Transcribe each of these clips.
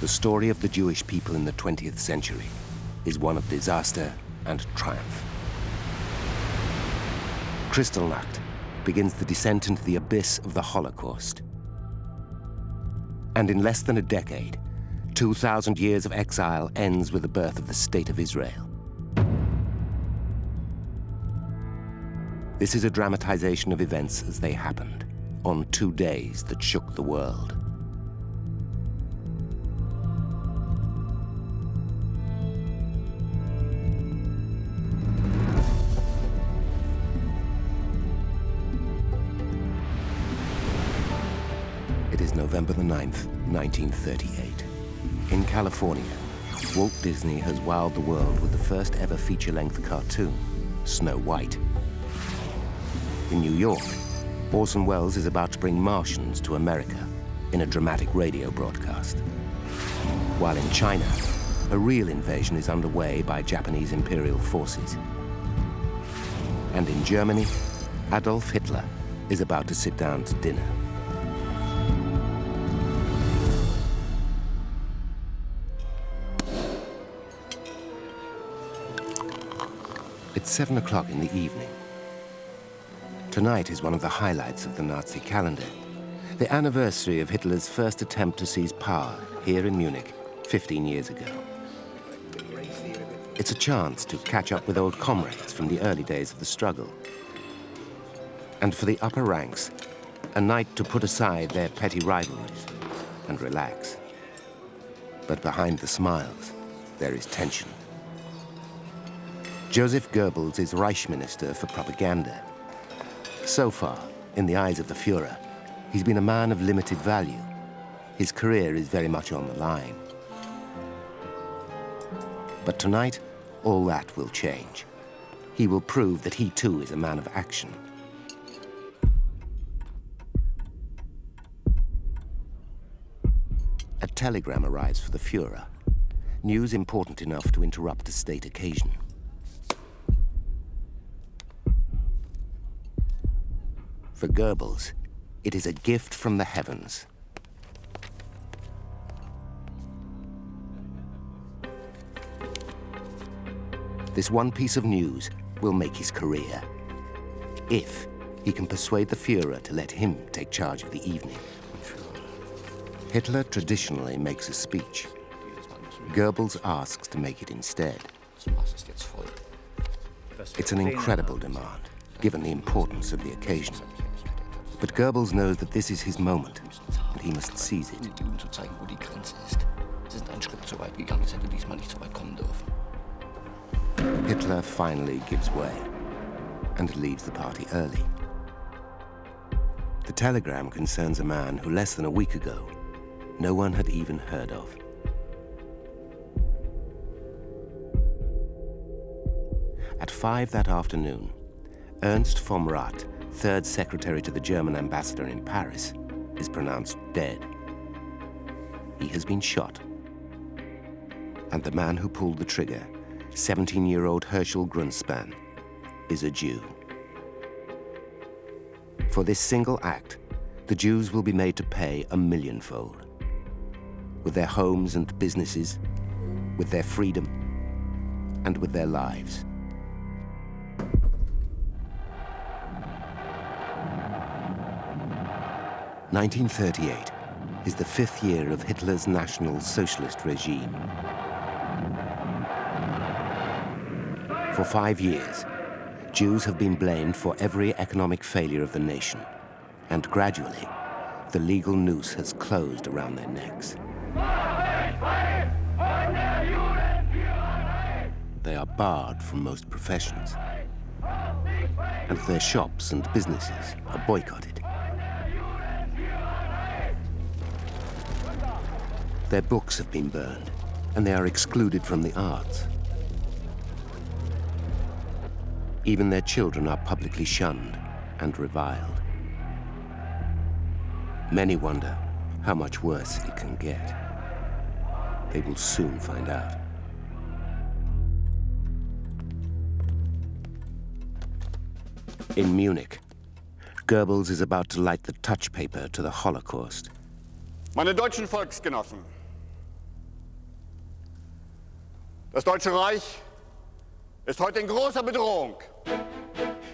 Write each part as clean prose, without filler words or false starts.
The story of the Jewish people in the 20th century is one of disaster and triumph. Kristallnacht begins the descent into the abyss of the Holocaust. And in less than a decade, 2,000 years of exile ends with the birth of the State of Israel. This is a dramatization of events as they happened, on 2 days that shook the world. It is November the 9th, 1938. In California, Walt Disney has wowed the world with the first ever feature-length cartoon, Snow White. In New York, Orson Welles is about to bring Martians to America in a dramatic radio broadcast. While in China, a real invasion is underway by Japanese imperial forces. And in Germany, Adolf Hitler is about to sit down to dinner. It's 7 o'clock in the evening. Tonight is one of the highlights of the Nazi calendar, the anniversary of Hitler's first attempt to seize power here in Munich 15 years ago. It's a chance to catch up with old comrades from the early days of the struggle. And for the upper ranks, a night to put aside their petty rivalries and relax. But behind the smiles, there is tension. Joseph Goebbels is Reich Minister for Propaganda. So far, in the eyes of the Führer, he's been a man of limited value. His career is very much on the line. But tonight, all that will change. He will prove that he too is a man of action. A telegram arrives for the Führer, news important enough to interrupt a state occasion. For Goebbels, it is a gift from the heavens. This one piece of news will make his career, if he can persuade the Führer to let him take charge of the evening. Hitler traditionally makes a speech. Goebbels asks to make it instead. It's an incredible demand, given the importance of the occasion. But Goebbels knows that this is his moment, and he must seize it. Hitler finally gives way and leaves the party early. The telegram concerns a man who less than a week ago, no one had even heard of. At 5 that afternoon, Ernst vom Rath, third secretary to the German ambassador in Paris, is pronounced dead. He has been shot. And the man who pulled the trigger, 17-year-old Herschel Grynszpan, is a Jew. For this single act, the Jews will be made to pay a millionfold. With their homes and businesses, with their freedom, and with their lives. (1938) is the 5th year of Hitler's National Socialist regime. For 5 years, Jews have been blamed for every economic failure of the nation, and gradually, the legal noose has closed around their necks. They are barred from most professions, and their shops and businesses are boycotted. Their books have been burned, and they are excluded from the arts. Even their children are publicly shunned and reviled. Many wonder how much worse it can get. They will soon find out. In Munich, Goebbels is about to light the touch paper to the Holocaust. Meine deutschen Volksgenossen, Das Deutsche Reich ist heute in großer Bedrohung.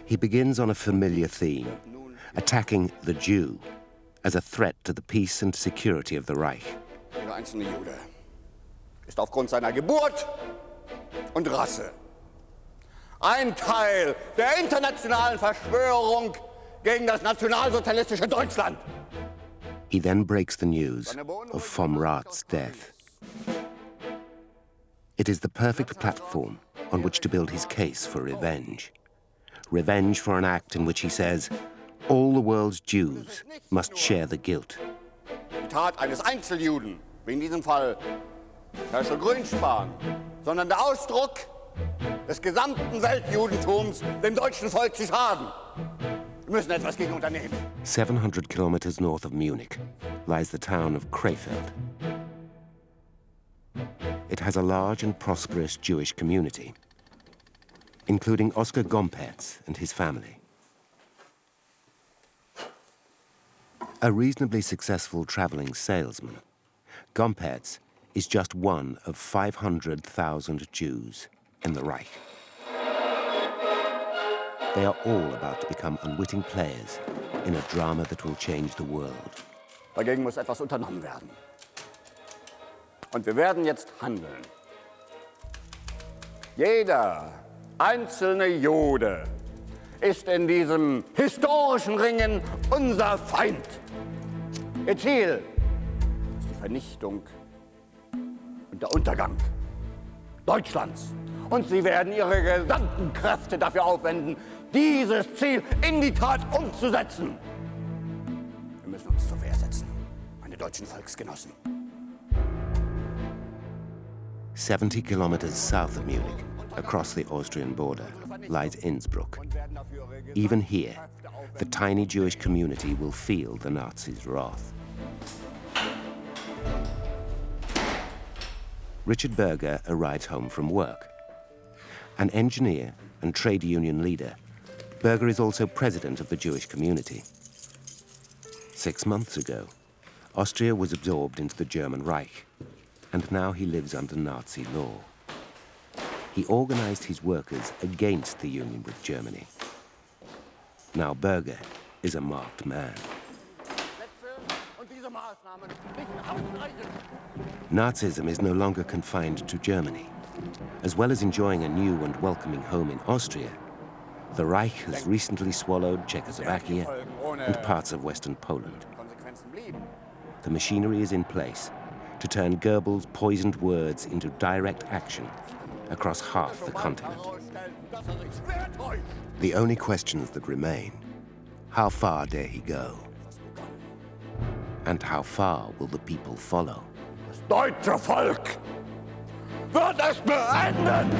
He begins on a familiar theme, attacking the Jew as a threat to the peace and security of the Reich. Jeder einzelne Jude ist aufgrund seiner Geburt und Rasse ein Teil der internationalen Verschwörung gegen das nationalsozialistische Deutschland. He then breaks the news of Vom Rath's death. It is the perfect platform on which to build his case for revenge. Revenge for an act in which he says, all the world's Jews must share the guilt. Die Tat eines Einzeljuden, wie in diesem Fall Herschel Grynszpan, sondern der Ausdruck des gesamten Weltjudentums dem deutschen Volk zu schaden. Wir müssen etwas gegen unternehmen. 700 kilometers north of Munich lies the town of Krefeld. It has a large and prosperous Jewish community, including Oskar Gompertz and his family. A reasonably successful traveling salesman, Gompertz is just one of 500,000 Jews in the Reich. They are all about to become unwitting players in a drama that will change the world. Dagegen muss etwas unternommen werden. Und wir werden jetzt handeln. Jeder einzelne Jude ist in diesem historischen Ringen unser Feind. Ihr Ziel ist die Vernichtung und der Untergang Deutschlands. Und sie werden ihre gesamten Kräfte dafür aufwenden, dieses Ziel in die Tat umzusetzen. Wir müssen uns zur Wehr setzen, meine deutschen Volksgenossen. 70 kilometers south of Munich, across the Austrian border, lies Innsbruck. Even here, the tiny Jewish community will feel the Nazis' wrath. Richard Berger arrives home from work. An engineer and trade union leader, Berger is also president of the Jewish community. 6 months ago, Austria was absorbed into the German Reich, and now he lives under Nazi law. He organized his workers against the union with Germany. Now Berger is a marked man. Nazism is no longer confined to Germany. As well as enjoying a new and welcoming home in Austria, the Reich has recently swallowed Czechoslovakia and parts of Western Poland. The machinery is in place to turn Goebbels' poisoned words into direct action across half the continent. The only questions that remain, how far dare he go? And how far will the people follow? Das deutsche Volk wird es beenden!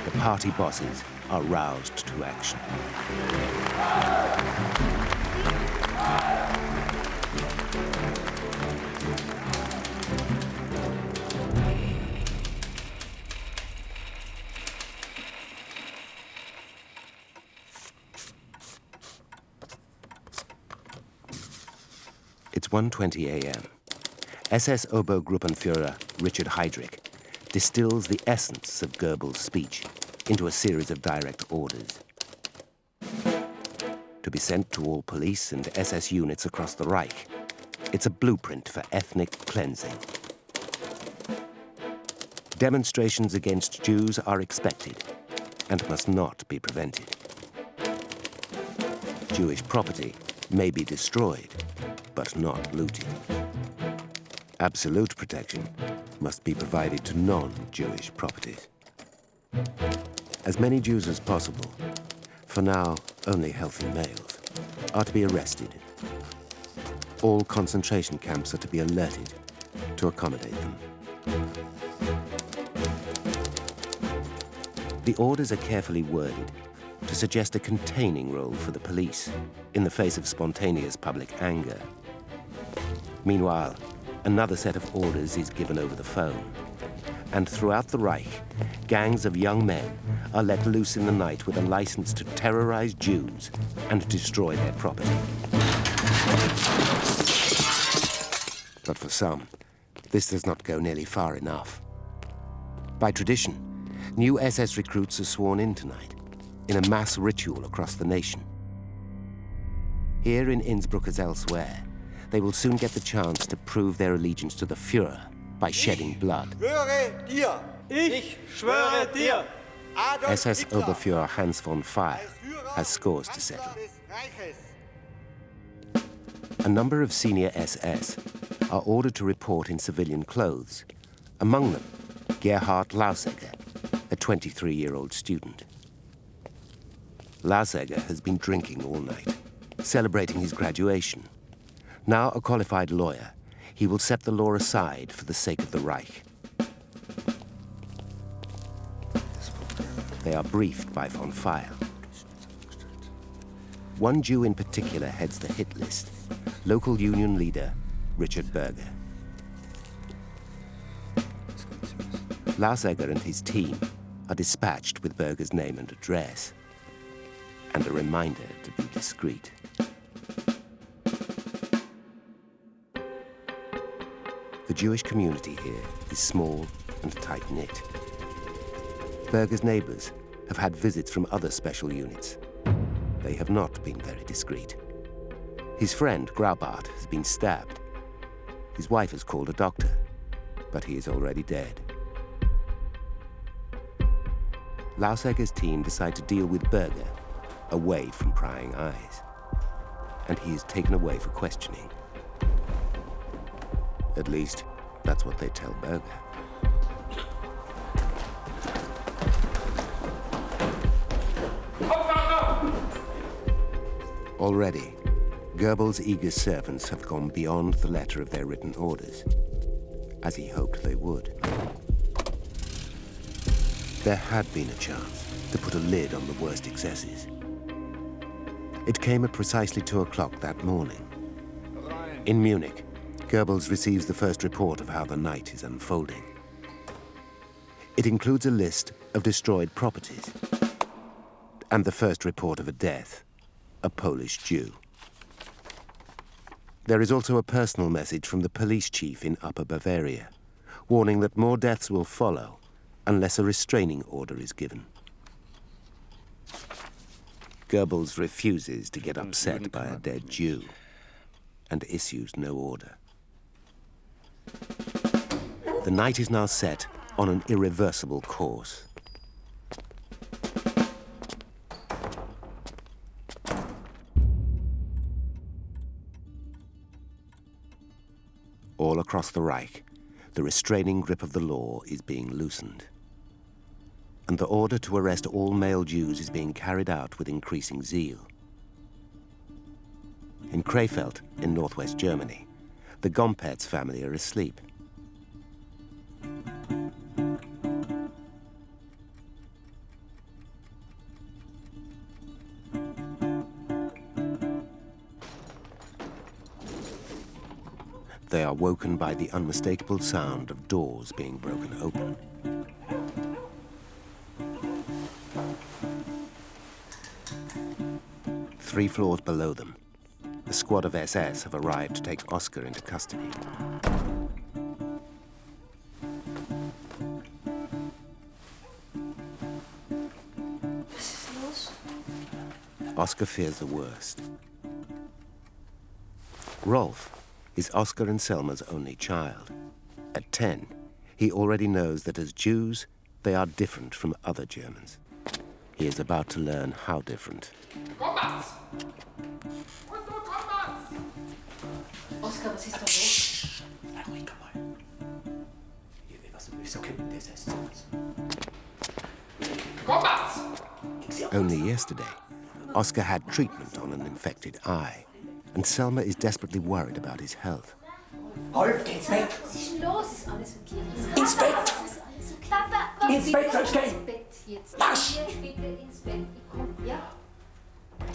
The party bosses are roused to action. It's 1:20 a.m. SS Obergruppenführer Richard Heydrich distills the essence of Goebbels' speech into a series of direct orders. To be sent to all police and SS units across the Reich, it's a blueprint for ethnic cleansing. Demonstrations against Jews are expected and must not be prevented. Jewish property may be destroyed, but not looted. Absolute protection must be provided to non-Jewish properties. As many Jews as possible, for now only healthy males, are to be arrested. All concentration camps are to be alerted to accommodate them. The orders are carefully worded to suggest a containing role for the police in the face of spontaneous public anger. Meanwhile, another set of orders is given over the phone. And throughout the Reich, gangs of young men are let loose in the night with a license to terrorize Jews and destroy their property. But for some, This does not go nearly far enough. By tradition, new SS recruits are sworn in tonight, in a mass ritual across the nation. Here in Innsbruck as elsewhere, they will soon get the chance to prove their allegiance to the Führer by shedding blood. Ich schwöre dir. SS Oberführer Hans von Feil has scores to settle. A number of senior SS are ordered to report in civilian clothes, among them Gerhard Lausegger, a 23-year-old student. Lausegger has been drinking all night, celebrating his graduation. Now a qualified lawyer, he will set the law aside for the sake of the Reich. They are briefed by von Feil. One Jew in particular heads the hit list, local union leader Richard Berger. Lausegger and his team are dispatched with Berger's name and address, and a reminder to be discreet. The Jewish community here is small and tight-knit. Berger's neighbors have had visits from other special units. They have not been very discreet. His friend, Graubart, has been stabbed. His wife has called a doctor, but he is already dead. Lausegger's team decide to deal with Berger, away from prying eyes. And he is taken away for questioning. At least, that's what they tell Berger. Already, Goebbels' eager servants have gone beyond the letter of their written orders, as he hoped they would. There had been a chance to put a lid on the worst excesses. It came at precisely 2 o'clock that morning. In Munich, Goebbels receives the first report of how the night is unfolding. It includes a list of destroyed properties and the first report of a death, a Polish Jew. There is also a personal message from the police chief in Upper Bavaria, warning that more deaths will follow unless a restraining order is given. Goebbels refuses to get upset by a dead Jew and issues no order. The night is now set on an irreversible course. All across the Reich, the restraining grip of the law is being loosened. And the order to arrest all male Jews is being carried out with increasing zeal. In Krefeld, in northwest Germany, the Gompertz family are asleep. They are woken by the unmistakable sound of doors being broken open. Three floors below them, a squad of SS have arrived to take Oscar into custody. Oscar fears the worst. Rolf is Oscar and Selma's only child. At 10, he already knows that as Jews, they are different from other Germans. He is about to learn how different. Oscar, was ist da los? Sei ruhig, komm mal. Was du willst, okay, der ist Only yesterday, Oscar had treatment on an infected eye, and Selma is desperately worried about his health. Rolf, geh ins Bett! Was ist denn los? Alles okay. Ins Bett! Alles okay. Papa, Ins Bett sollst gehen! ins Bett jetzt. Marsch! Hier, bitte ins Bett. Komm, ja?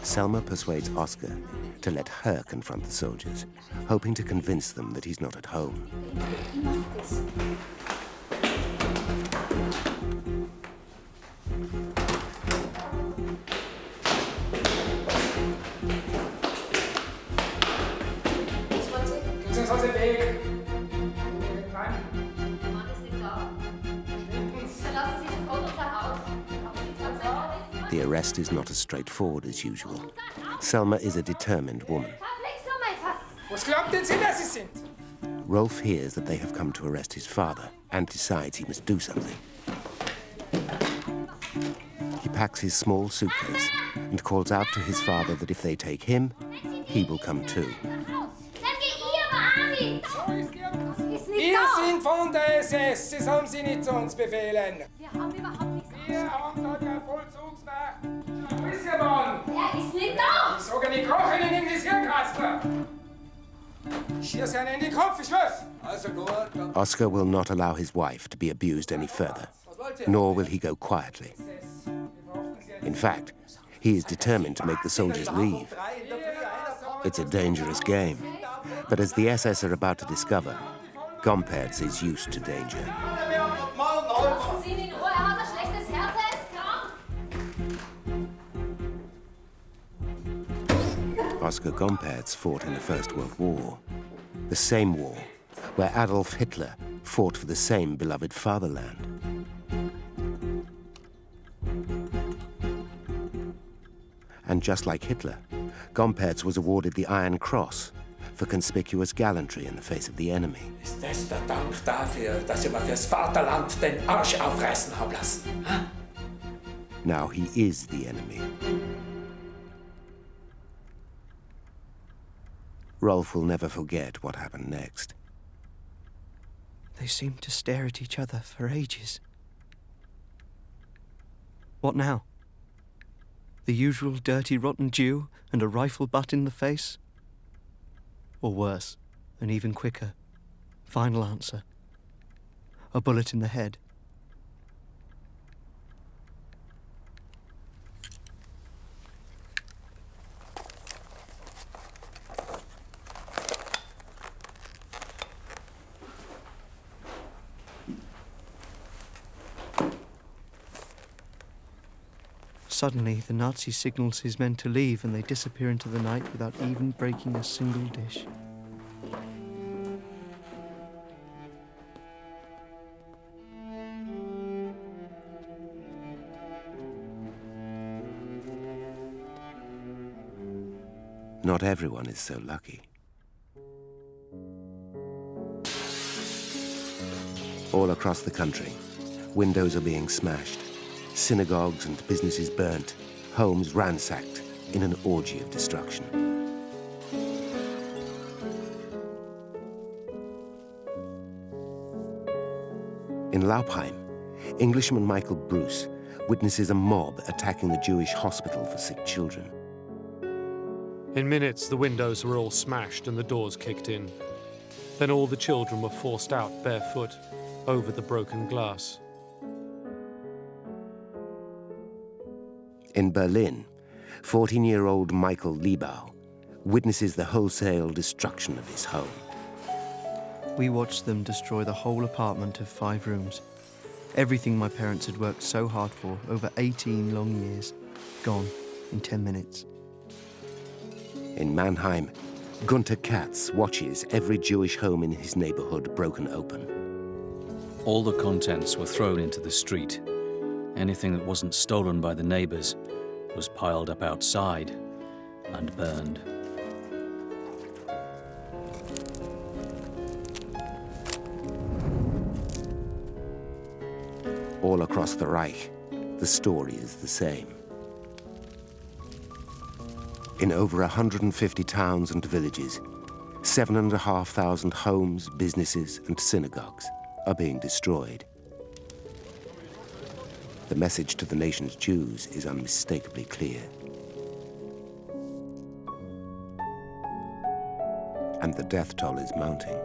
Selma persuades Oscar to let her confront the soldiers, hoping to convince them that he's not at home. Ich mach das. the arrest is not as straightforward as usual. Selma is a determined woman. Was glaubt denn Sie, dass Sie sind? Rolf hears that they have come to arrest his father and decides he must do something. He packs his small suitcase and calls out to his father that if they take him, he will come too. Wir sind von der SS. Das haben Sie nicht zu uns befehlen. Wir haben überhaupt nichts. Wir haben dort ja Vollzugsmacht. Wo ist Ihr Mann? Er ist nicht da! Ich sage nicht, koch Ihnen in das Hirnkasper. Schieß einen in den Kopf, ich schwör's. Also gut. Oscar will not allow his wife to be abused any further, nor will he go quietly. In fact, he is determined to make the soldiers leave. It's a dangerous game, but as the SS are about to discover, Gompertz is used to danger. Lassen Sie ihn in Ruhe, er hat ein schlechtes Herz, er ist krank! Oscar Gompertz fought in the First World War, the same war where Adolf Hitler fought for the same beloved fatherland. And just like Hitler, Gompertz was awarded the Iron Cross for conspicuous gallantry in the face of the enemy. Ist das der Dank dafür, dass ihr mal fürs Vaterland den Arsch aufreißen habt lassen? Now he is the enemy. Rolf will never forget what happened next. They seemed to stare at each other for ages. What now? The usual dirty, rotten Jew and a rifle butt in the face? Or worse, an even quicker, final answer. A bullet in the head. Suddenly, the Nazi signals his men to leave and they disappear into the night without even breaking a single dish. Not everyone is so lucky. All across the country, windows are being smashed, synagogues and businesses burnt, homes ransacked in an orgy of destruction. In Laupheim, Englishman Michael Bruce witnesses a mob attacking the Jewish hospital for sick children. In minutes, the windows were all smashed and the doors kicked in. Then all the children were forced out barefoot over the broken glass. In Berlin, 14-year-old Michael Liebau witnesses the wholesale destruction of his home. We watched them destroy the whole apartment of 5 rooms. Everything my parents had worked so hard for over 18 long years, gone in 10 minutes. In Mannheim, Gunther Katz watches every Jewish home in his neighborhood broken open. All the contents were thrown into the street. Anything that wasn't stolen by the neighbors was piled up outside and burned. All across the Reich, the story is the same. In over 150 towns and villages, 7,500 homes, businesses, and synagogues are being destroyed. The message to the nation's Jews is unmistakably clear. And the death toll is mounting.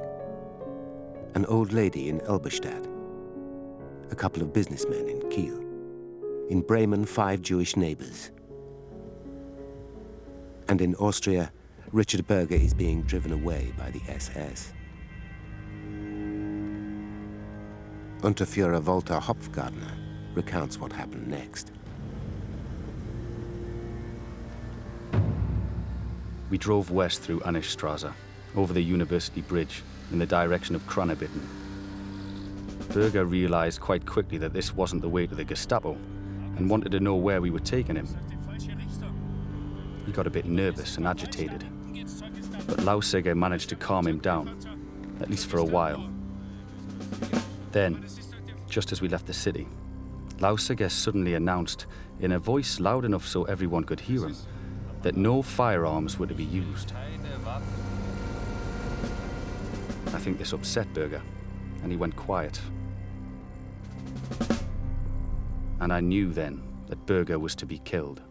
An old lady in Elberstadt, a couple of businessmen in Kiel. In Bremen, 5 Jewish neighbors. And in Austria, Richard Berger is being driven away by the SS. Unterführer Walter Hopfgardner recounts what happened next. We drove west through Annischstrasse, over the University Bridge, in the direction of Kronebitten. Berger realized quite quickly that this wasn't the way to the Gestapo. and wanted to know where we were taking him. He got a bit nervous and agitated, but Lausiger managed to calm him down, at least for a while. Then, just as we left the city, Lausiger suddenly announced, in a voice loud enough so everyone could hear him, that no firearms were to be used. I think this upset Berger, and he went quiet. And I knew then that Berger was to be killed.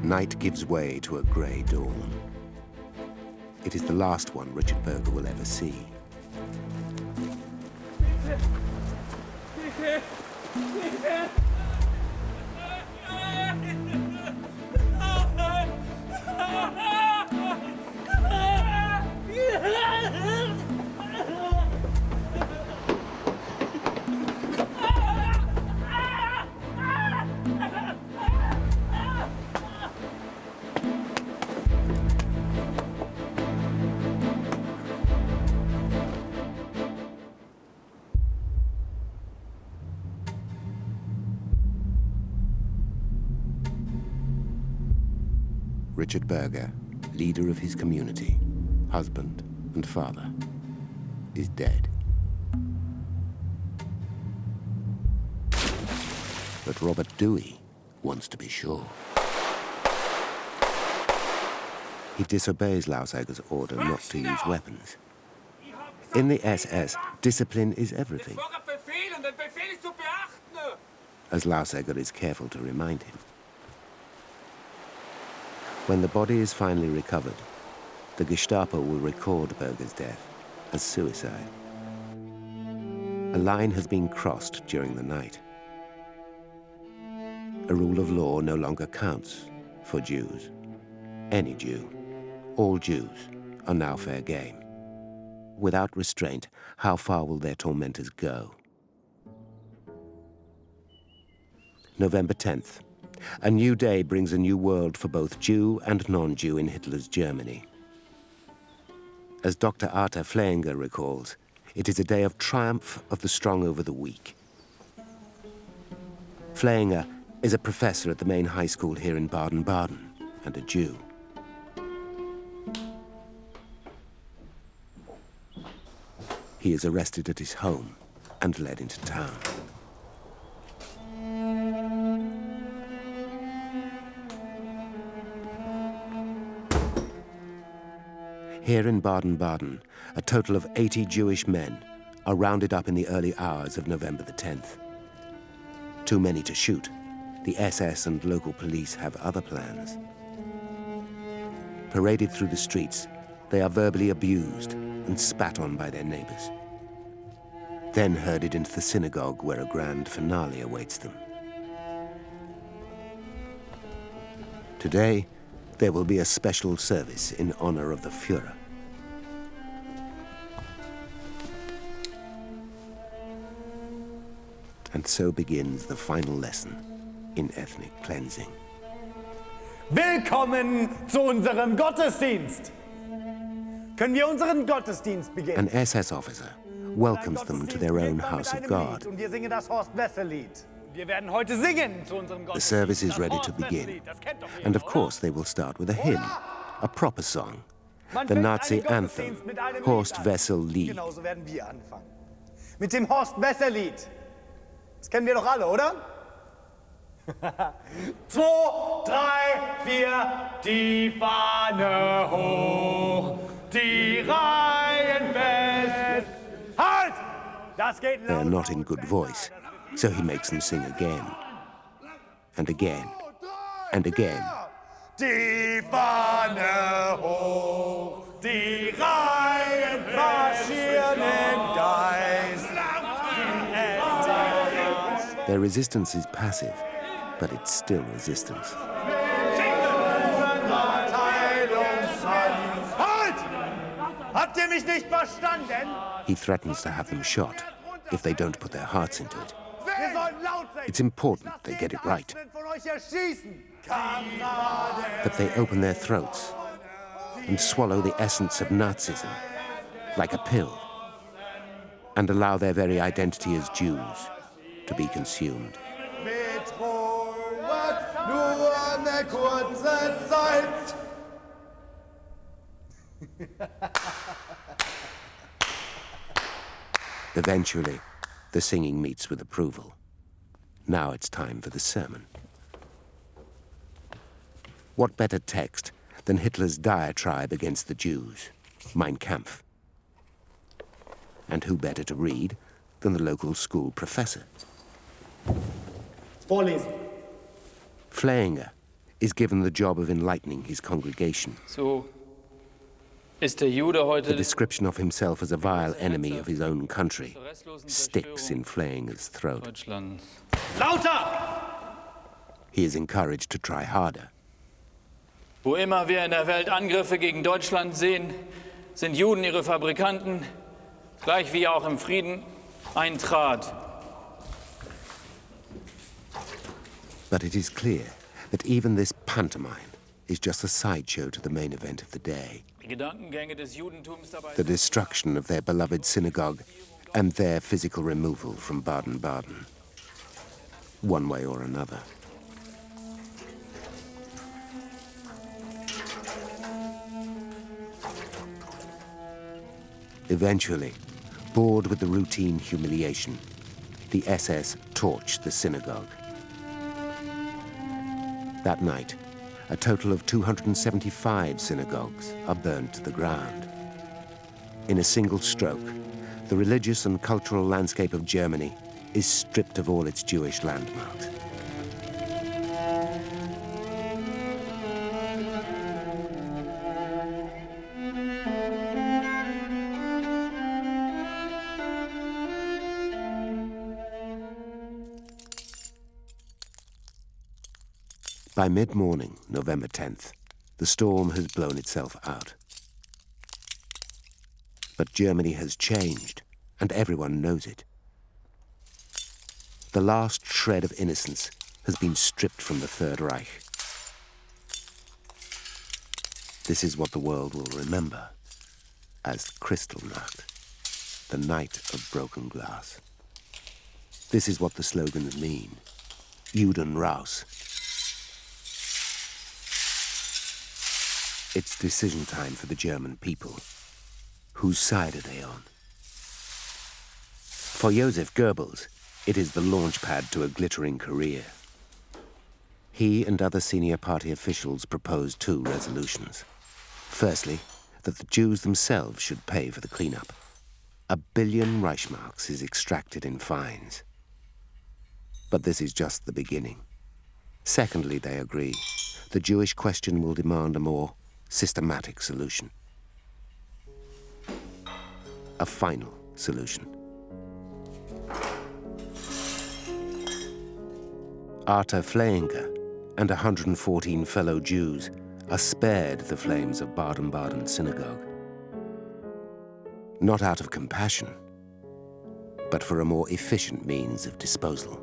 Night gives way to a grey dawn. It is the last one Richard Berger will ever see. Richard Berger, leader of his community, husband and father, is dead. But Robert Dewey wants to be sure. He disobeys Lausiger's order not to use weapons. In the SS, discipline is everything, as Lausiger is careful to remind him. When the body is finally recovered, the Gestapo will record Berger's death as suicide. A line has been crossed during the night. A rule of law no longer counts for Jews. Any Jew, all Jews, are now fair game. Without restraint, how far will their tormentors go? November 10th. A new day brings a new world for both Jew and non-Jew in Hitler's Germany. As Dr. Arthur Flehinger recalls, it is a day of triumph of the strong over the weak. Flehinger is a professor at the main high school here in Baden-Baden and a Jew. He is arrested at his home and led into town. Here in Baden-Baden, a total of 80 Jewish men are rounded up in the early hours of November the 10th. Too many to shoot. The SS and local police have other plans. Paraded through the streets, they are verbally abused and spat on by their neighbors. Then herded into the synagogue where a grand finale awaits them. Today, there will be a special service in honor of the Führer. And so begins the final lesson in ethnic cleansing. Willkommen zu unserem Gottesdienst! Können wir unseren Gottesdienst beginnen? An SS officer welcomes them to their own house of God. Und wir singen das Horst-Wessel-Lied. Wir werden heute singen zu unserem The service is ready to begin. And of course they will start with a hymn, a proper song, the Nazi anthem, Horst-Wessel-Lied. Genauso werden wir anfangen. Mit dem Horst-Wessel-Lied. Das kennen wir doch alle, oder? 2, 3, 4, die Fahne hoch, die Reihen fest. Halt! Das geht They are not in good voice, so he makes them sing again, and again, and again. Die Fahne hoch, die Reihen marschieren im Geist. Their resistance is passive, but it's still resistance. Halt! Habt ihr mich nicht verstanden? He threatens to have them shot if they don't put their hearts into it. Wir sollen laut sein. It's important they get it right, Von euch erschießen. that they open their throats and swallow the essence of Nazism like a pill and allow their very identity as Jews to be consumed. Eventually, the singing meets with approval. Now it's time for the sermon. What better text than Hitler's diatribe against the Jews, Mein Kampf? And who better to read than the local school professor? Vorlesen. Flehinger is given the job of enlightening his congregation. So ist der Jude heute The description of himself as a vile enemy of his own country sticks in Flehinger's throat. Deutschland. Lauter! He is encouraged to try harder. Wo immer wir in der Welt Angriffe gegen Deutschland sehen, sind Juden ihre Fabrikanten, gleich wie auch im Frieden ein Draht. But it is clear that even this pantomime is just a sideshow to the main event of the day. Die Gedankengänge des Judentums dabei. The destruction of their beloved synagogue and their physical removal from Baden-Baden. One way or another. Eventually, bored with the routine humiliation, the SS torched the synagogue. That night, a total of 275 synagogues are burned to the ground. In a single stroke, the religious and cultural landscape of Germany is stripped of all its Jewish landmarks. By mid-morning, November 10th, the storm has blown itself out. But Germany has changed, and everyone knows it. The last shred of innocence has been stripped from the Third Reich. This is what the world will remember as Kristallnacht, the night of broken glass. This is what the slogans mean. Juden raus. It's decision time for the German people. Whose side are they on? For Joseph Goebbels, it is the launch pad to a glittering career. He and other senior party officials proposed two resolutions. Firstly, that the Jews themselves should pay for the cleanup. 1 billion Reichsmarks is extracted in fines. But this is just the beginning. Secondly, they agree, the Jewish question will demand a more systematic solution. A final solution. Arthur Flehinger and 114 fellow Jews are spared the flames of Baden-Baden synagogue. Not out of compassion, but for a more efficient means of disposal.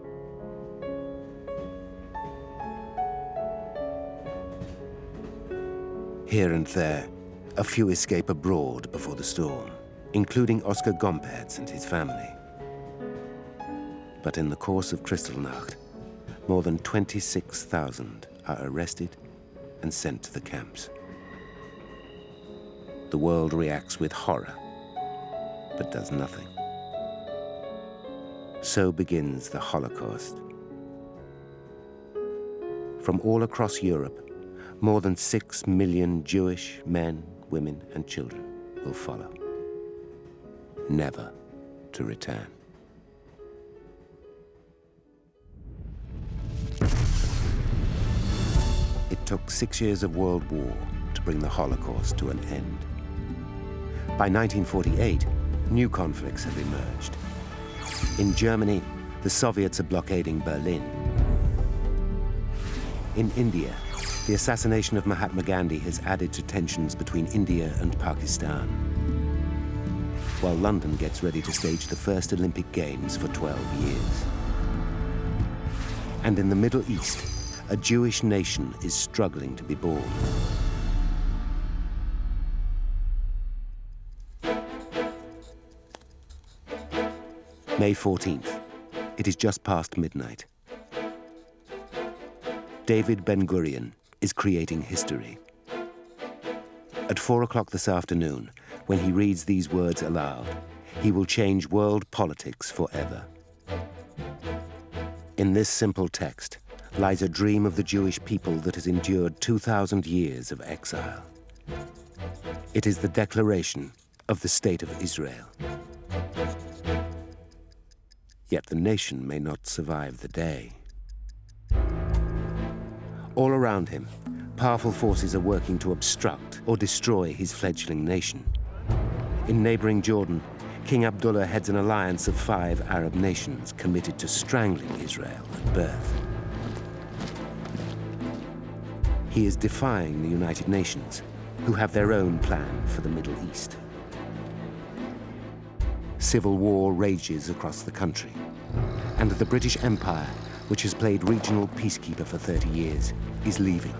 Here and there, a few escape abroad before the storm, including Oskar Gompertz and his family. But in the course of Kristallnacht, more than 26,000 are arrested and sent to the camps. The world reacts with horror, but does nothing. So begins the Holocaust. From all across Europe, more than 6 million Jewish men, women, and children will follow, never to return. It took 6 years of World War to bring the Holocaust to an end. By 1948, new conflicts have emerged. In Germany, the Soviets are blockading Berlin. In India, the assassination of Mahatma Gandhi has added to tensions between India and Pakistan, while London gets ready to stage the first Olympic Games for 12 years. And in the Middle East, a Jewish nation is struggling to be born. May 14th It is just past midnight. David Ben-Gurion is creating history. At 4 o'clock this afternoon, when he reads these words aloud, he will change world politics forever. In this simple text lies a dream of the Jewish people that has endured 2,000 years of exile. It is the declaration of the State of Israel. Yet the nation may not survive the day. All around him, powerful forces are working to obstruct or destroy his fledgling nation. In neighboring Jordan, King Abdullah heads an alliance of 5 Arab nations committed to strangling Israel at birth. He is defying the United Nations, who have their own plan for the Middle East. Civil war rages across the country, and the British Empire, which has played regional peacekeeper for 30 years, is leaving.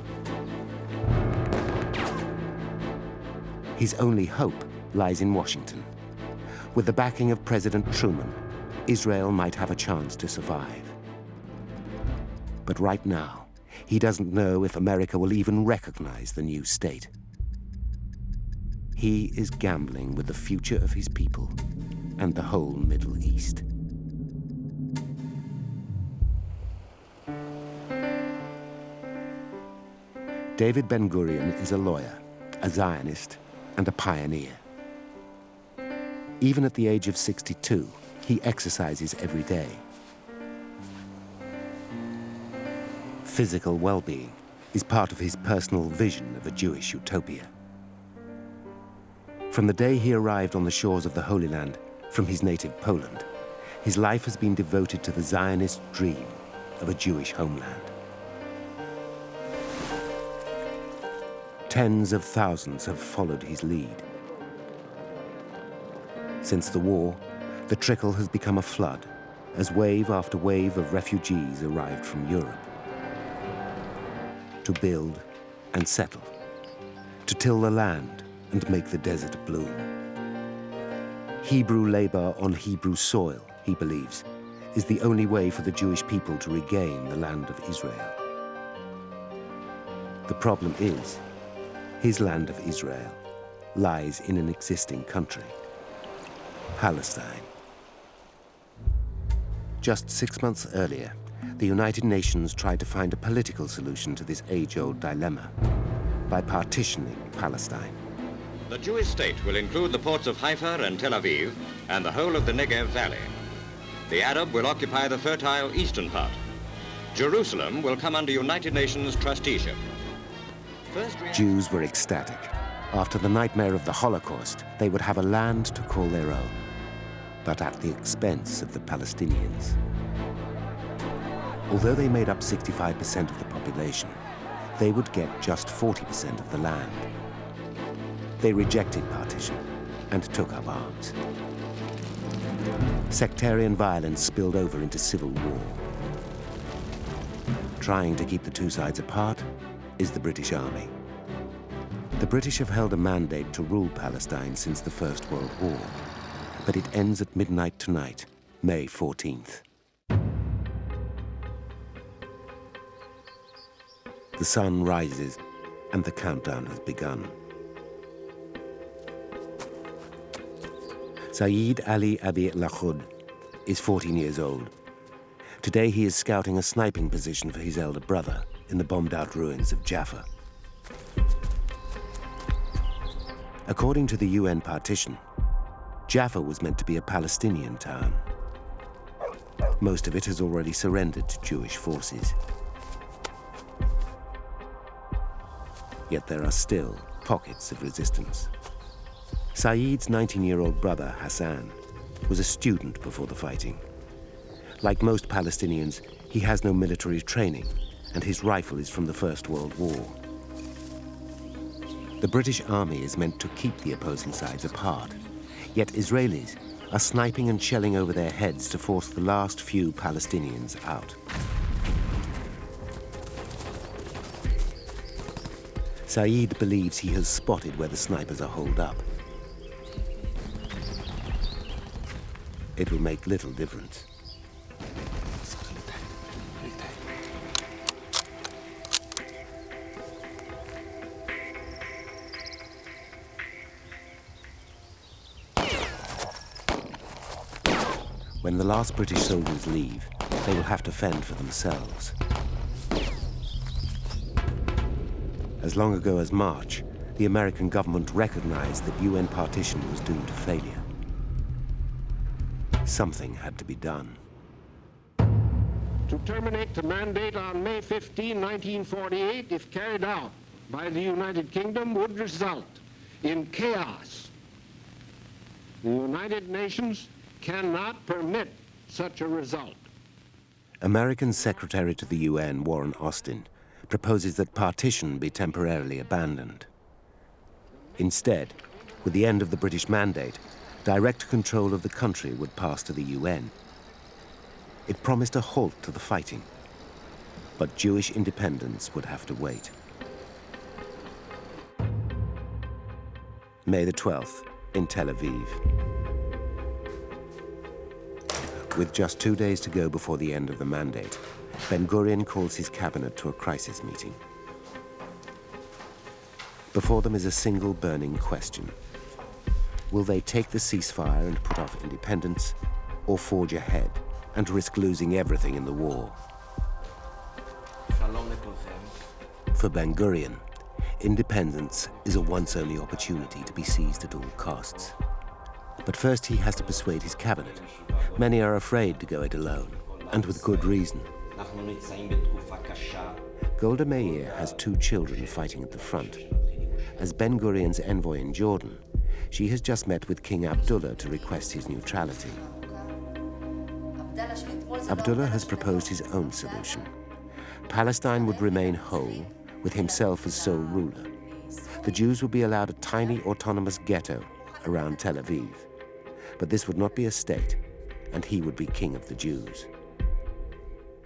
His only hope lies in Washington. With the backing of President Truman, Israel might have a chance to survive. But right now, he doesn't know if America will even recognize the new state. He is gambling with the future of his people and the whole Middle East. David Ben-Gurion is a lawyer, a Zionist, and a pioneer. Even at the age of 62, he exercises every day. Physical well-being is part of his personal vision of a Jewish utopia. From the day he arrived on the shores of the Holy Land from his native Poland, his life has been devoted to the Zionist dream of a Jewish homeland. Tens of thousands have followed his lead. Since the war, the trickle has become a flood as wave after wave of refugees arrived from Europe. To build and settle, to till the land and make the desert bloom. Hebrew labor on Hebrew soil, he believes, is the only way for the Jewish people to regain the land of Israel. The problem is, his land of Israel lies in an existing country, Palestine. Just 6 months earlier, the United Nations tried to find a political solution to this age-old dilemma by partitioning Palestine. The Jewish state will include the ports of Haifa and Tel Aviv and the whole of the Negev Valley. The Arab will occupy the fertile eastern part. Jerusalem will come under United Nations trusteeship. Jews were ecstatic. After the nightmare of the Holocaust, they would have a land to call their own, but at the expense of the Palestinians. Although they made up 65% of the population, they would get just 40% of the land. They rejected partition and took up arms. Sectarian violence spilled over into civil war. Trying to keep the two sides apart is the British Army. The British have held a mandate to rule Palestine since the First World War, but it ends at midnight tonight, May 14th. The sun rises and the countdown has begun. Saeed Ali Abi Lahoud is 14 years old. Today he is scouting a sniping position for his elder brother in the bombed-out ruins of Jaffa. According to the UN partition, Jaffa was meant to be a Palestinian town. Most of it has already surrendered to Jewish forces. Yet there are still pockets of resistance. Saeed's 19-year-old brother, Hassan, was a student before the fighting. Like most Palestinians, he has no military training, and his rifle is from the First World War. The British Army is meant to keep the opposing sides apart, yet Israelis are sniping and shelling over their heads to force the last few Palestinians out. Saeed believes he has spotted where the snipers are holed up. It will make little difference. When the last British soldiers leave, they will have to fend for themselves. As long ago as March, the American government recognized that UN partition was doomed to failure. Something had to be done. To terminate the mandate on May 15, 1948, if carried out by the United Kingdom, would result in chaos. The United Nations cannot permit such a result. American Secretary to the UN, Warren Austin, proposes that partition be temporarily abandoned. Instead, with the end of the British mandate, direct control of the country would pass to the UN. It promised a halt to the fighting, but Jewish independence would have to wait. May the 12th, in Tel Aviv. With just 2 days to go before the end of the mandate, Ben-Gurion calls his cabinet to a crisis meeting. Before them is a single burning question. Will they take the ceasefire and put off independence, or forge ahead and risk losing everything in the war? For Ben-Gurion, independence is a once-only opportunity to be seized at all costs. But first he has to persuade his cabinet. Many are afraid to go it alone, and with good reason. Golda Meir has 2 children fighting at the front. As Ben-Gurion's envoy in Jordan, she has just met with King Abdullah to request his neutrality. Abdullah has proposed his own solution. Palestine would remain whole, with himself as sole ruler. The Jews would be allowed a tiny autonomous ghetto around Tel Aviv. But this would not be a state, and he would be king of the Jews.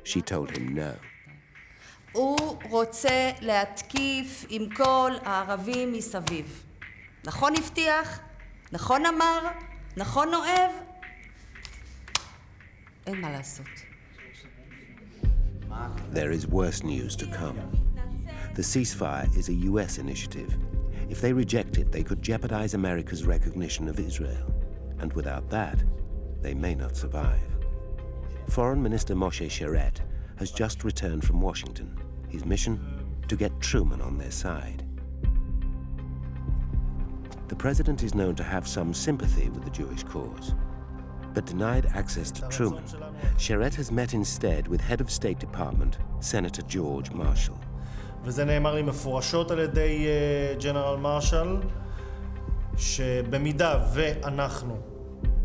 She told him no. הוא רוצה להתקיף עם כל הערבים מסביב. נכון הבטיח, נכון אמר, נכון אוהב. אין מה לעשות. There is worse news to come. The ceasefire is a US initiative. If they reject it, they could jeopardize America's recognition of Israel. And without that, they may not survive. Foreign Minister Moshe Sheret has just returned from Washington. His mission? To get Truman on their side. The president is known to have some sympathy with the Jewish cause. But denied access to Truman, Sheret has met instead with Head of State Department, Senator George Marshall. וזה נאמר לי מפורשות על ידי ג'נרל מרשל, שבמידה ואנחנו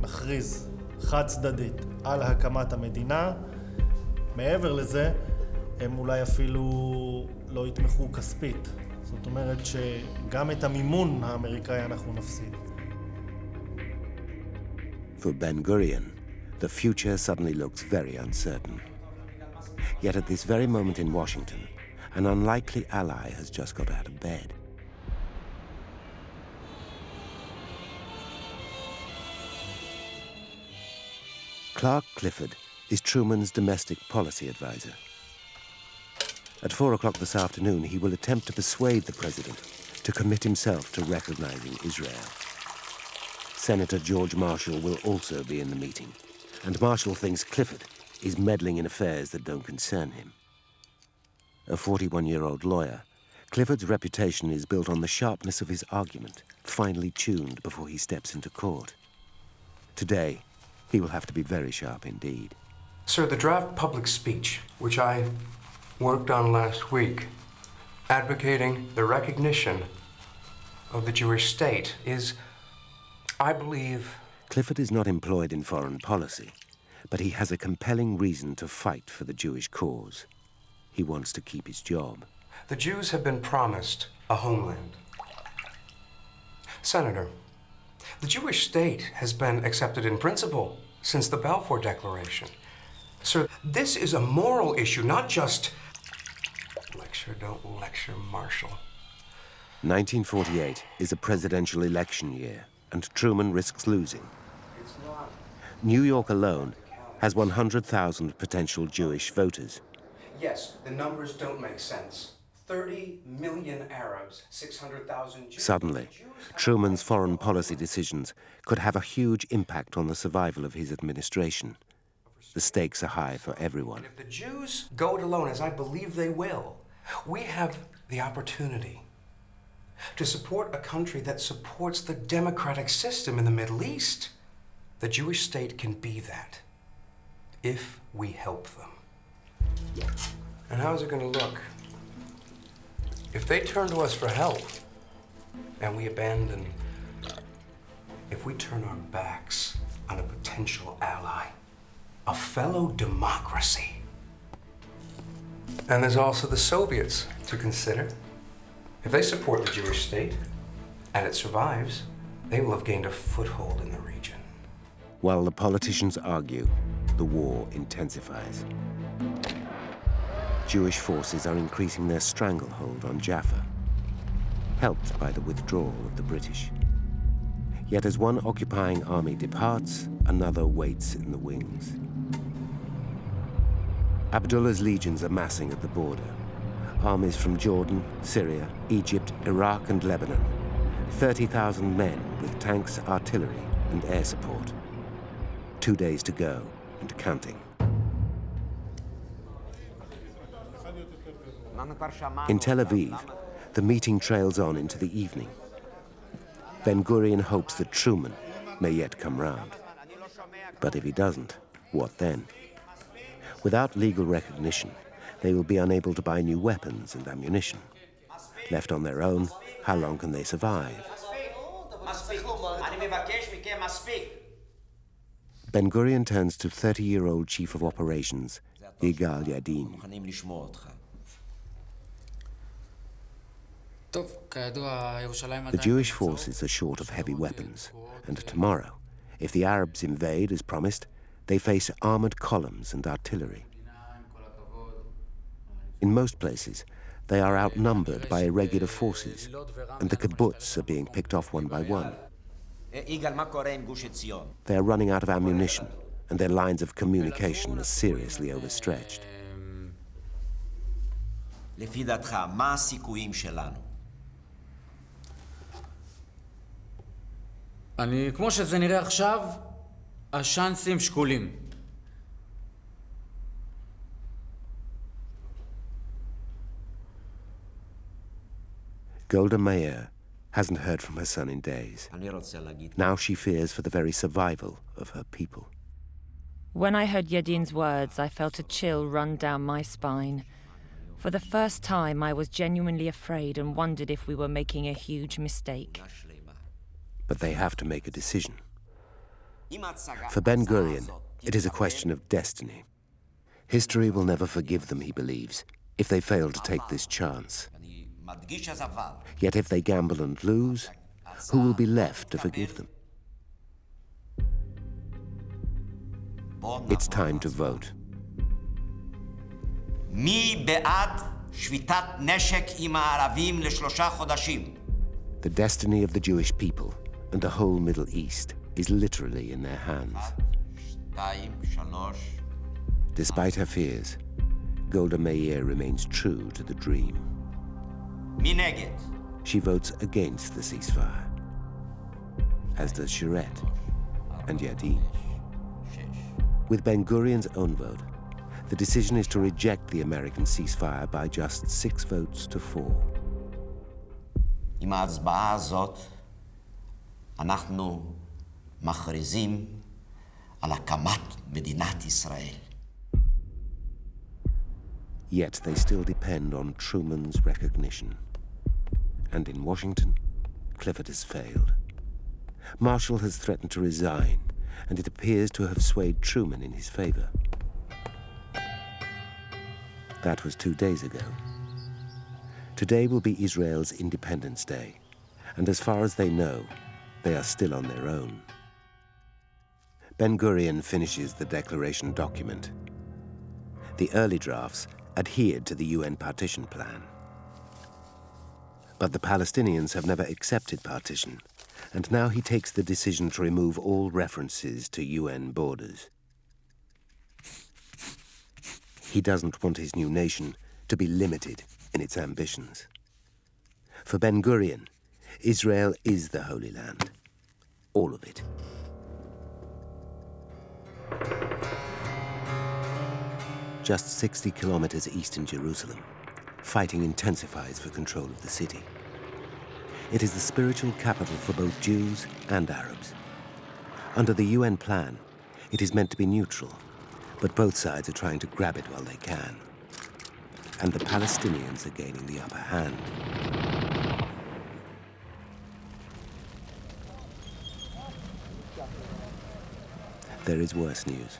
נכריז חד צדדית על הקמת המדינה, מעבר לזה, הם אולי אפילו לא יתמכו כספית. זאת אומרת שגם את המימון האמריקאי אנחנו נפסיד. For Ben-Gurion, the future suddenly looks very uncertain. Yet at this very moment in Washington, an unlikely ally has just got out of bed. Clark Clifford is Truman's domestic policy advisor. At 4 o'clock this afternoon, he will attempt to persuade the president to commit himself to recognizing Israel. Senator George Marshall will also be in the meeting, and Marshall thinks Clifford is meddling in affairs that don't concern him. A 41-year-old lawyer, Clifford's reputation is built on the sharpness of his argument, finely tuned before he steps into court. Today, he will have to be very sharp indeed. Sir, the draft public speech, which I worked on last week, advocating the recognition of the Jewish state, is, I believe... Clifford is not employed in foreign policy, but he has a compelling reason to fight for the Jewish cause. He wants to keep his job. The Jews have been promised a homeland. Senator, the Jewish state has been accepted in principle since the Balfour Declaration. Sir, this is a moral issue, not just... Lecture, don't lecture, Marshall. 1948 is a presidential election year, and Truman risks losing. New York alone has 100,000 potential Jewish voters. Yes, the numbers don't make sense. 30 million Arabs, 600,000 Jews. Suddenly, Truman's foreign policy decisions could have a huge impact on the survival of his administration. The stakes are high for everyone. If the Jews go it alone, as I believe they will, we have the opportunity to support a country that supports the democratic system in the Middle East. The Jewish state can be that, if we help them. And how is it going to look? If they turn to us for help, and we abandon, if we turn our backs on a potential ally, a fellow democracy. And there's also the Soviets to consider. If they support the Jewish state, and it survives, they will have gained a foothold in the region. While the politicians argue, the war intensifies. Jewish forces are increasing their stranglehold on Jaffa, helped by the withdrawal of the British. Yet as one occupying army departs, another waits in the wings. Abdullah's legions are massing at the border. Armies from Jordan, Syria, Egypt, Iraq, and Lebanon. 30,000 men with tanks, artillery, and air support. 2 days to go, and counting. In Tel Aviv, the meeting trails on into the evening. Ben-Gurion hopes that Truman may yet come round. But if he doesn't, what then? Without legal recognition, they will be unable to buy new weapons and ammunition. Left on their own, how long can they survive? Ben-Gurion turns to 30-year-old Chief of Operations, Yigal Yadin. The Jewish forces are short of heavy weapons, and tomorrow, if the Arabs invade as promised, they face armored columns and artillery. In most places, they are outnumbered by irregular forces, and the kibbutz are being picked off one by one. They are running out of ammunition, and their lines of communication are seriously overstretched. כמו שזה נראה עכשיו, השאנסים שקולים. Golda Meir hasn't heard from her son in days. Now she fears for the very survival of her people. When I heard Yadin's words, I felt a chill run down my spine. For the first time, I was genuinely afraid and wondered if we were making a huge mistake. But they have to make a decision. For Ben-Gurion, it is a question of destiny. History will never forgive them, he believes, if they fail to take this chance. Yet if they gamble and lose, who will be left to forgive them? It's time to vote. מי בעד שביתת נשק עם הערבים ל3 חודשים? The destiny of the Jewish people and the whole Middle East is literally in their hands. Despite her fears, Golda Meir remains true to the dream. מי נגד? She votes against the ceasefire, as does Shiret and Yadin. With Ben-Gurion's own vote, the decision is to reject the American ceasefire by just 6 votes to 4. עם ההצבעה הזאת אנחנו מכריזים על הקמת מדינת ישראל. Yet they still depend on Truman's recognition. And in Washington, Clifford has failed. Marshall has threatened to resign, and it appears to have swayed Truman in his favor. That was 2 days ago. Today will be Israel's Independence Day, and as far as they know, they are still on their own. Ben-Gurion finishes the declaration document. The early drafts adhered to the UN partition plan. But the Palestinians have never accepted partition, and now he takes the decision to remove all references to UN borders. He doesn't want his new nation to be limited in its ambitions. For Ben-Gurion, Israel is the Holy Land. All of it. Just 60 kilometers east in Jerusalem, fighting intensifies for control of the city. It is the spiritual capital for both Jews and Arabs. Under the UN plan, it is meant to be neutral, but both sides are trying to grab it while they can. And the Palestinians are gaining the upper hand. There is worse news.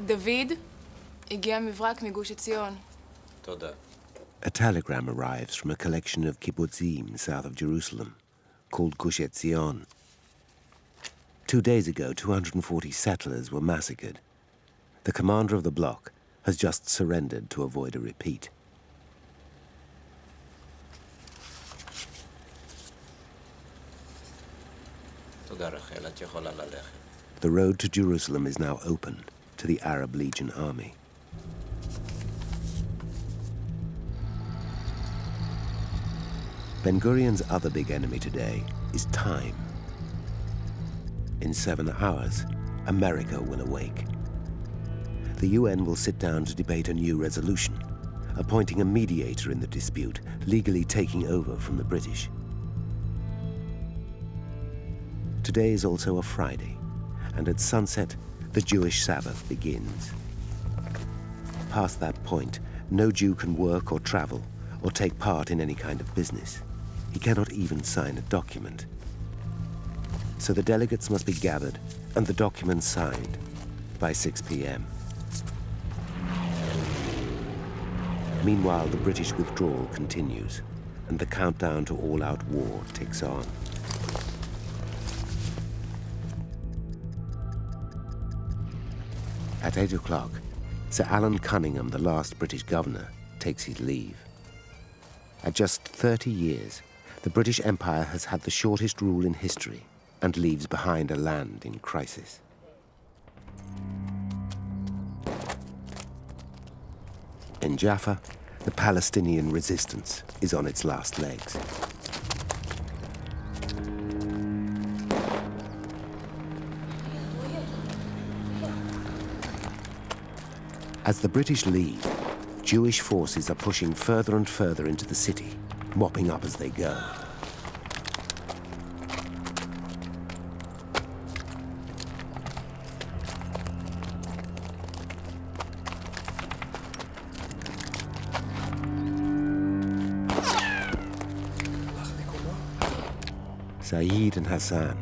דוד, הגיע מברק מגוש עציון. תודה. A telegram arrives from a collection of kibbutzim south of Jerusalem, called Gush Etzion. 2 days ago, 240 settlers were massacred. The commander of the bloc has just surrendered to avoid a repeat. The road to Jerusalem is now open to the Arab Legion army. Ben-Gurion's other big enemy today is time. In 7 hours, America will awake. The UN will sit down to debate a new resolution, appointing a mediator in the dispute, legally taking over from the British. Today is also a Friday, and at sunset, the Jewish Sabbath begins. Past that point, no Jew can work or travel or take part in any kind of business. He cannot even sign a document. So the delegates must be gathered and the documents signed by 6 p.m. Meanwhile, the British withdrawal continues, and the countdown to all-out war ticks on. At 8 o'clock, Sir Alan Cunningham, the last British governor, takes his leave. At just 30 years, the British Empire has had the shortest rule in history and leaves behind a land in crisis. In Jaffa, the Palestinian resistance is on its last legs. As the British leave, Jewish forces are pushing further and further into the city, mopping up as they go. Saeed and Hassan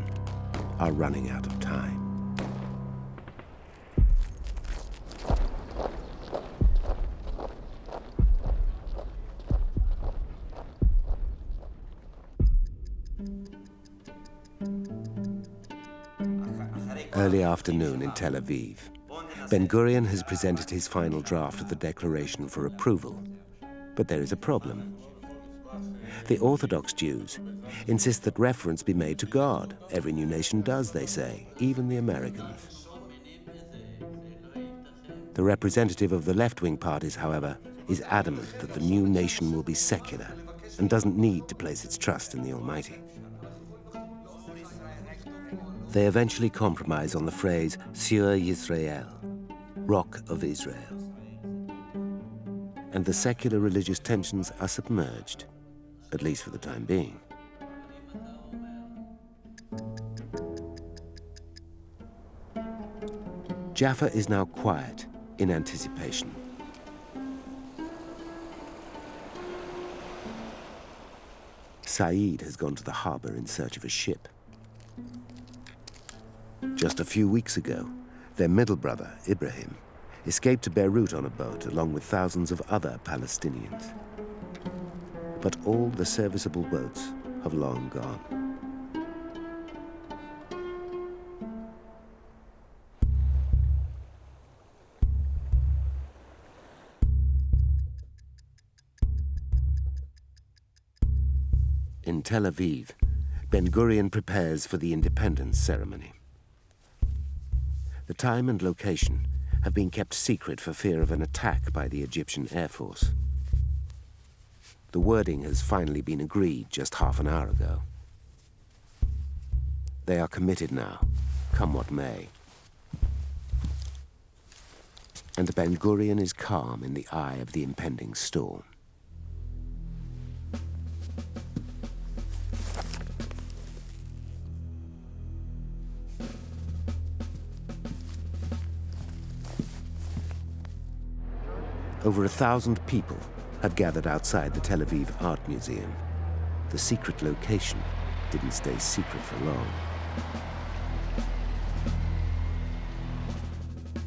are running out of time. Early afternoon in Tel Aviv, Ben-Gurion has presented his final draft of the declaration for approval. But there is a problem. The Orthodox Jews insist that reference be made to God. Every new nation does, they say, even the Americans. The representative of the left-wing parties, however, is adamant that the new nation will be secular and doesn't need to place its trust in the Almighty. They eventually compromise on the phrase Sur Yisrael, Rock of Israel. And the secular religious tensions are submerged, at least for the time being. Jaffa is now quiet in anticipation. Saeed has gone to the harbor in search of a ship. Just a few weeks ago, their middle brother, Ibrahim, escaped to Beirut on a boat along with thousands of other Palestinians. But all the serviceable boats have long gone. In Tel Aviv, Ben-Gurion prepares for the independence ceremony. The time and location have been kept secret for fear of an attack by the Egyptian Air Force. The wording has finally been agreed just half an hour ago. They are committed now, come what may. And Ben-Gurion is calm in the eye of the impending storm. Over 1,000 people have gathered outside the Tel Aviv Art Museum. The secret location didn't stay secret for long.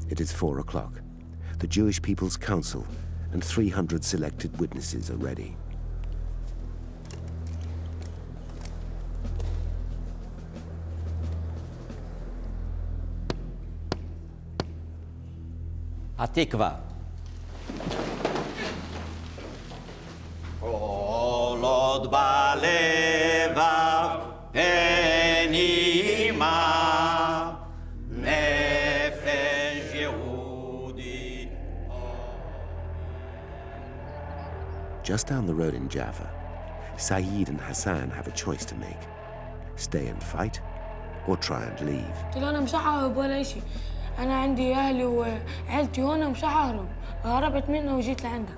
It is 4 o'clock. The Jewish People's Council and 300 selected witnesses are ready. Hatikva. Olod balevav penima nefesh Yehudi. Just down the road in Jaffa, Saeed and Hassan have a choice to make. Stay and fight, or try and leave. أنا مش ههرب ولا شيء. أنا عندي أهلي وعيلتي هنا مش ههرب. هربت منه وجيت لعندك.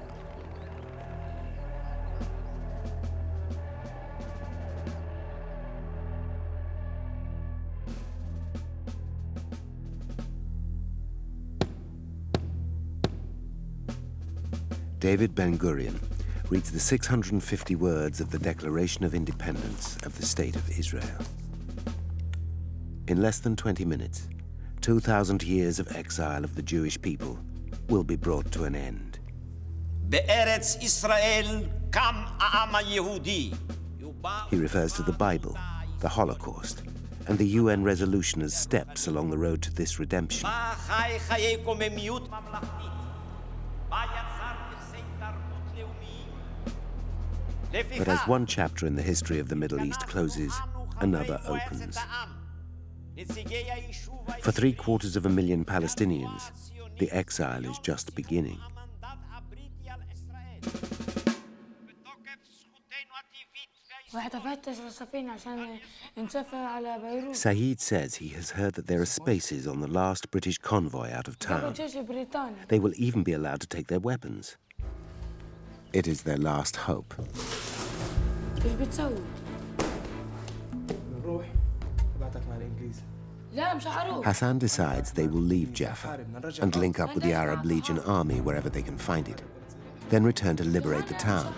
David Ben-Gurion reads the 650 words of the Declaration of Independence of the State of Israel. In less than 20 minutes, 2,000 years of exile of the Jewish people will be brought to an end. Be'eretz Israel kam ha'am ha'Yehudi. He refers to the Bible, the Holocaust, and the UN resolution as steps along the road to this redemption. But as one chapter in the history of the Middle East closes, another opens. For 750,000 Palestinians, the exile is just beginning. Saeed says he has heard that there are spaces on the last British convoy out of town. They will even be allowed to take their weapons. It is their last hope. Hassan decides they will leave Jaffa and link up with the Arab Legion army wherever they can find it, then return to liberate the town.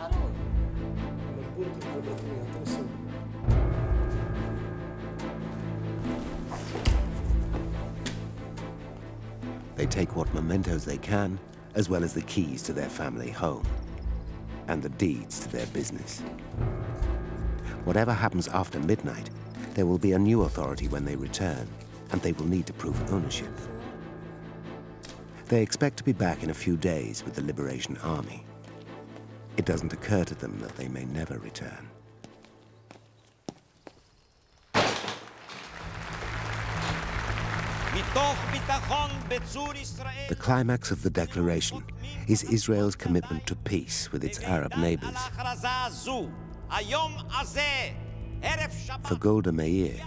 They take what mementos they can, as well as the keys to their family home and the deeds to their business. Whatever happens after midnight, there will be a new authority when they return, and they will need to prove ownership. They expect to be back in a few days with the Liberation Army. It doesn't occur to them that they may never return. The climax of the declaration is Israel's commitment to peace with its Arab neighbors. For Golda Meir,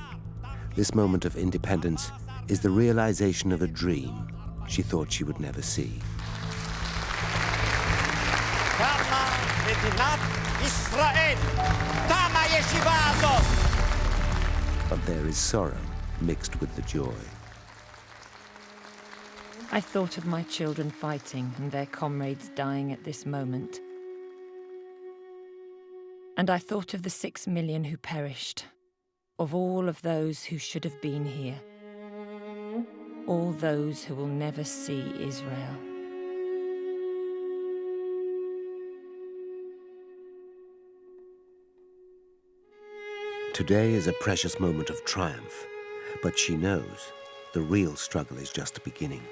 this moment of independence is the realization of a dream she thought she would never see. But there is sorrow mixed with the joy. I thought of my children fighting and their comrades dying at this moment. And I thought of the 6 million who perished, of all of those who should have been here, all those who will never see Israel. Today is a precious moment of triumph, but she knows the real struggle is just beginning.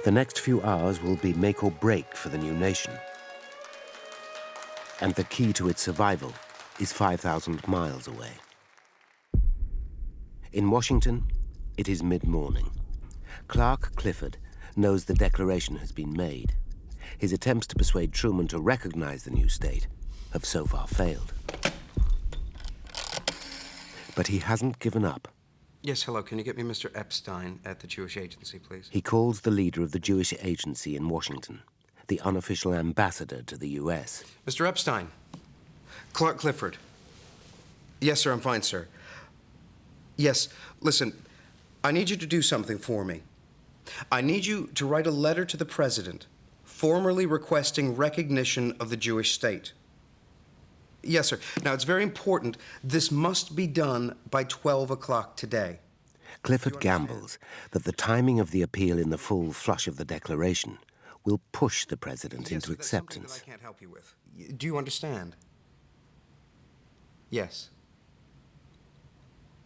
The next few hours will be make or break for the new nation. And the key to its survival is 5,000 miles away. In Washington, it is mid-morning. Clark Clifford knows the declaration has been made. his attempts to persuade Truman to recognize the new state have so far failed. But he hasn't given up. Yes, hello. Can you get me Mr. Epstein at the Jewish Agency, please? He calls the leader of the Jewish Agency in Washington, the unofficial ambassador to the U.S. Mr. Epstein. Clark Clifford. Yes, sir, I'm fine, sir. Yes, listen, I need you to do something for me. I need you to write a letter to the president, formally requesting recognition of the Jewish state. Yes, sir. Now, it's very important. This must be done by 12 o'clock today. Clifford gambles that the timing of the appeal in the full flush of the declaration will push the president into acceptance. That I can't help you with. Do you understand? Yes.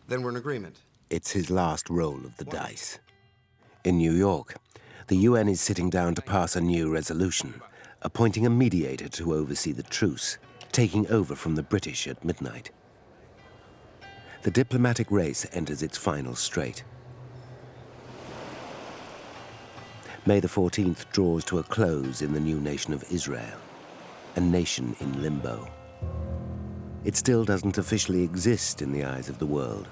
Then we're in agreement. It's his last roll of the dice. In New York, the UN is sitting down to pass a new resolution, appointing a mediator to oversee the truce, taking over from the British at midnight. The diplomatic race enters its final straight. May the 14th draws to a close in the new nation of Israel, a nation in limbo. It still doesn't officially exist in the eyes of the world.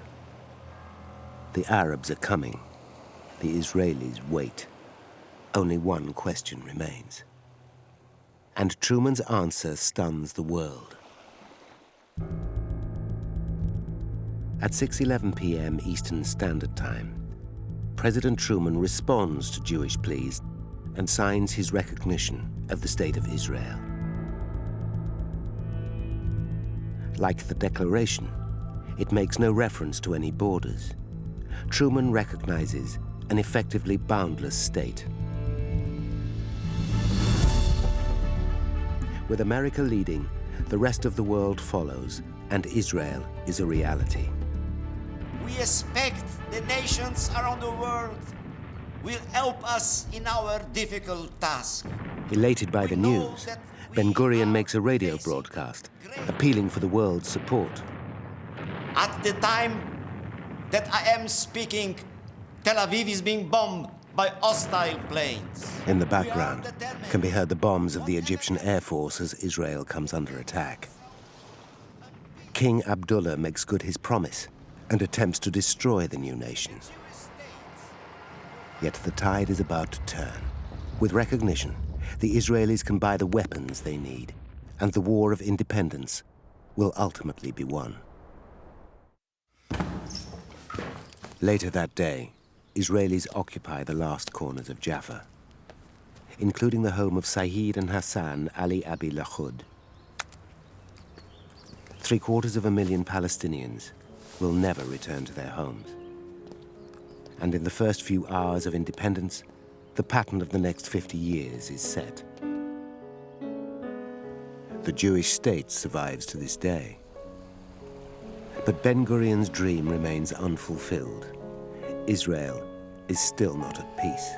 The Arabs are coming. The Israelis wait. Only one question remains. And Truman's answer stuns the world. At 6:11 p.m. Eastern Standard Time, President Truman responds to Jewish pleas and signs his recognition of the State of Israel. Like the declaration, it makes no reference to any borders. Truman recognizes an effectively boundless state. With America leading, the rest of the world follows, and Israel is a reality. We expect the nations around the world will help us in our difficult task. Elated by the news, Ben-Gurion makes a radio broadcast, appealing for the world's support. At the time that I am speaking, Tel Aviv is being bombed by hostile planes. In the background can be heard the bombs of the Egyptian Air Force as Israel comes under attack. King Abdullah makes good his promise and attempts to destroy the new nation. Yet the tide is about to turn. With recognition, the Israelis can buy the weapons they need, and the war of independence will ultimately be won. Later that day, Israelis occupy the last corners of Jaffa, including the home of Saeed and Hassan Ali Abi Lahud. 750,000 Palestinians will never return to their homes. And in the first few hours of independence, the pattern of the next 50 years is set. The Jewish state survives to this day. But Ben-Gurion's dream remains unfulfilled. Israel is still not at peace.